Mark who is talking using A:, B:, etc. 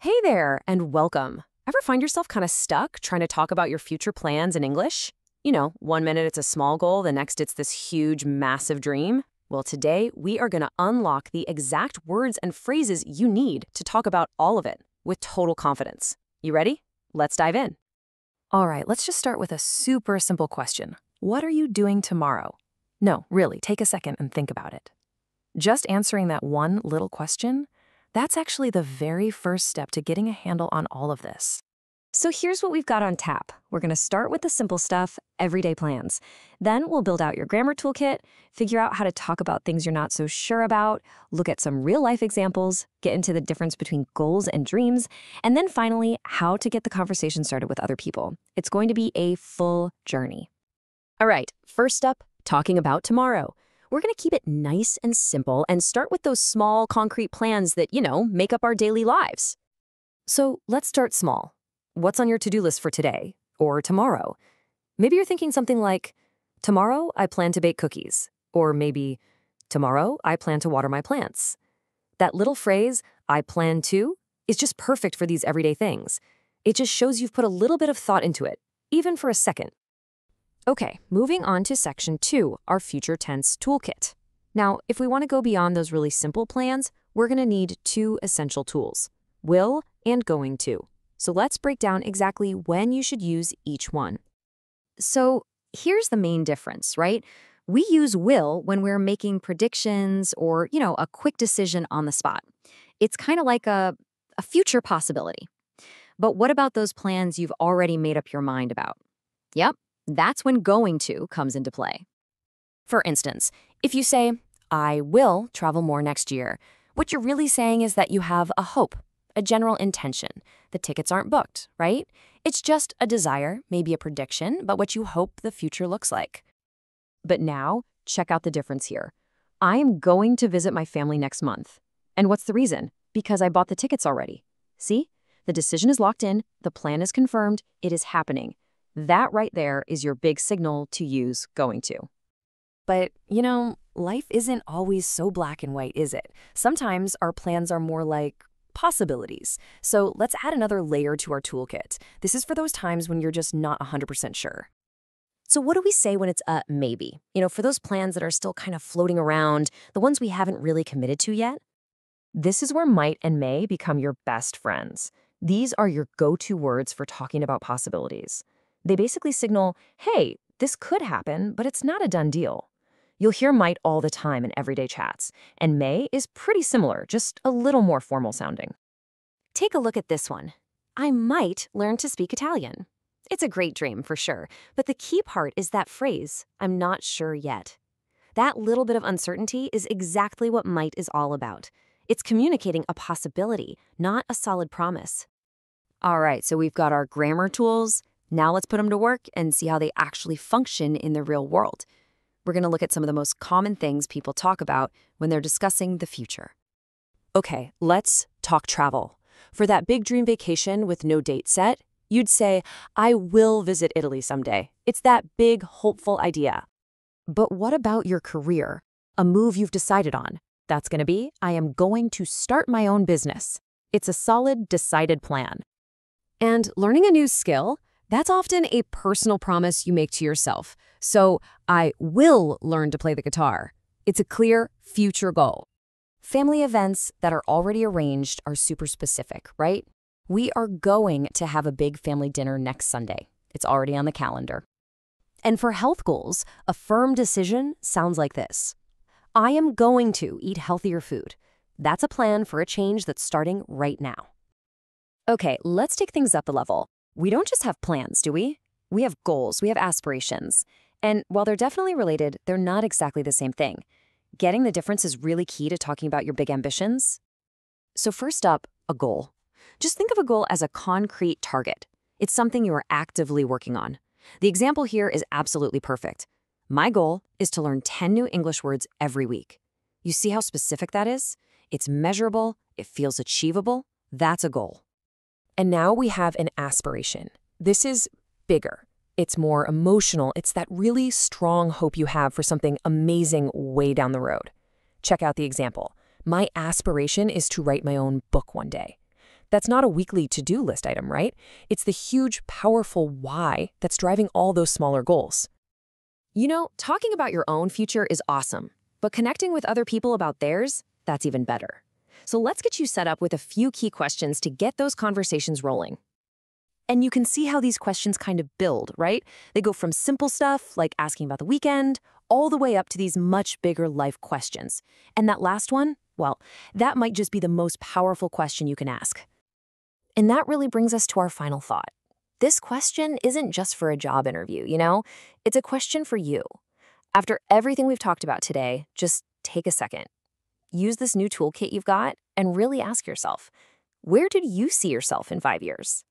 A: Hey there, and welcome. Ever find yourself kind of stuck trying to talk about your future plans in English? One minute it's a small goal, the next it's this huge, massive dream. Well, today we are going to unlock the exact words and phrases you need to talk about all of it with total confidence. You ready? Let's dive in. All right, let's just start with a super simple question. What are you doing tomorrow? No, really, take a second and think about it. Just answering that one little question, that's actually the very first step to getting a handle on all of this.
B: So here's what we've got on tap. We're going to start with the simple stuff, everyday plans. Then we'll build out your grammar toolkit, figure out how to talk about things you're not so sure about, look at some real-life examples, get into the difference between goals and dreams, and then finally, how to get the conversation started with other people. It's going to be a full journey.
A: All right, first up, talking about tomorrow. We're going to keep it nice and simple and start with those small, concrete plans that, make up our daily lives. So let's start small. What's on your to-do list for today or tomorrow? Maybe you're thinking something like, tomorrow I plan to bake cookies. Or maybe, tomorrow I plan to water my plants. That little phrase, I plan to, is just perfect for these everyday things. It just shows you've put a little bit of thought into it, even for a second. Okay, moving on to section 2, our future tense toolkit. Now, if we want to go beyond those really simple plans, we're going to need 2 essential tools, will and going to. So let's break down exactly when you should use each one. So here's the main difference, right? We use will when we're making predictions or, a quick decision on the spot. It's kind of like a future possibility. But what about those plans you've already made up your mind about? Yep, that's when going to comes into play. For instance, if you say, I will travel more next year, what you're really saying is that you have a hope, a general intention. The tickets aren't booked, right? It's just a desire, maybe a prediction, but what you hope the future looks like. But now, check out the difference here. I am going to visit my family next month. And what's the reason? Because I bought the tickets already. See? The decision is locked in, the plan is confirmed, it is happening. That right there is your big signal to use going to. But, life isn't always so black and white, is it? Sometimes our plans are more like possibilities. So let's add another layer to our toolkit. This is for those times when you're just not 100% sure. So what do we say when it's a maybe? For those plans that are still kind of floating around, the ones we haven't really committed to yet? This is where might and may become your best friends. These are your go-to words for talking about possibilities. They basically signal, hey, this could happen, but it's not a done deal. You'll hear might all the time in everyday chats, and may is pretty similar, just a little more formal sounding. Take a look at this one. I might learn to speak Italian. It's a great dream, for sure, but the key part is that phrase, I'm not sure yet. That little bit of uncertainty is exactly what might is all about. It's communicating a possibility, not a solid promise. All right, so we've got our grammar tools. Now let's put them to work and see how they actually function in the real world. We're going to look at some of the most common things people talk about when they're discussing the future. Okay, let's talk travel. For that big dream vacation with no date set, you'd say, I will visit Italy someday. It's that big, hopeful idea. But what about your career? A move you've decided on. That's going to be, I am going to start my own business. It's a solid, decided plan. And learning a new skill, that's often a personal promise you make to yourself. So, I will learn to play the guitar. It's a clear future goal. Family events that are already arranged are super specific, right? We are going to have a big family dinner next Sunday. It's already on the calendar. And for health goals, a firm decision sounds like this. I am going to eat healthier food. That's a plan for a change that's starting right now. Okay, let's take things up a level. We don't just have plans, do we? We have goals, we have aspirations. And while they're definitely related, they're not exactly the same thing. Getting the difference is really key to talking about your big ambitions. So first up, a goal. Just think of a goal as a concrete target. It's something you are actively working on. The example here is absolutely perfect. My goal is to learn 10 new English words every week. You see how specific that is? It's measurable, it feels achievable. That's a goal. And now we have an aspiration. This is bigger. It's more emotional. It's that really strong hope you have for something amazing way down the road. Check out the example. My aspiration is to write my own book one day.
C: That's not a weekly to-do list item, right? It's the huge, powerful why that's driving all those smaller goals.
A: You know, talking about your own future is awesome, but connecting with other people about theirs, that's even better. So let's get you set up with a few key questions to get those conversations rolling. And you can see how these questions kind of build, right? They go from simple stuff, like asking about the weekend, all the way up to these much bigger life questions. And that last one, well, that might just be the most powerful question you can ask. And that really brings us to our final thought. This question isn't just for a job interview, you know? It's a question for you. After everything we've talked about today, just take a second. Use this new toolkit you've got and really ask yourself, where did you see yourself in 5 years?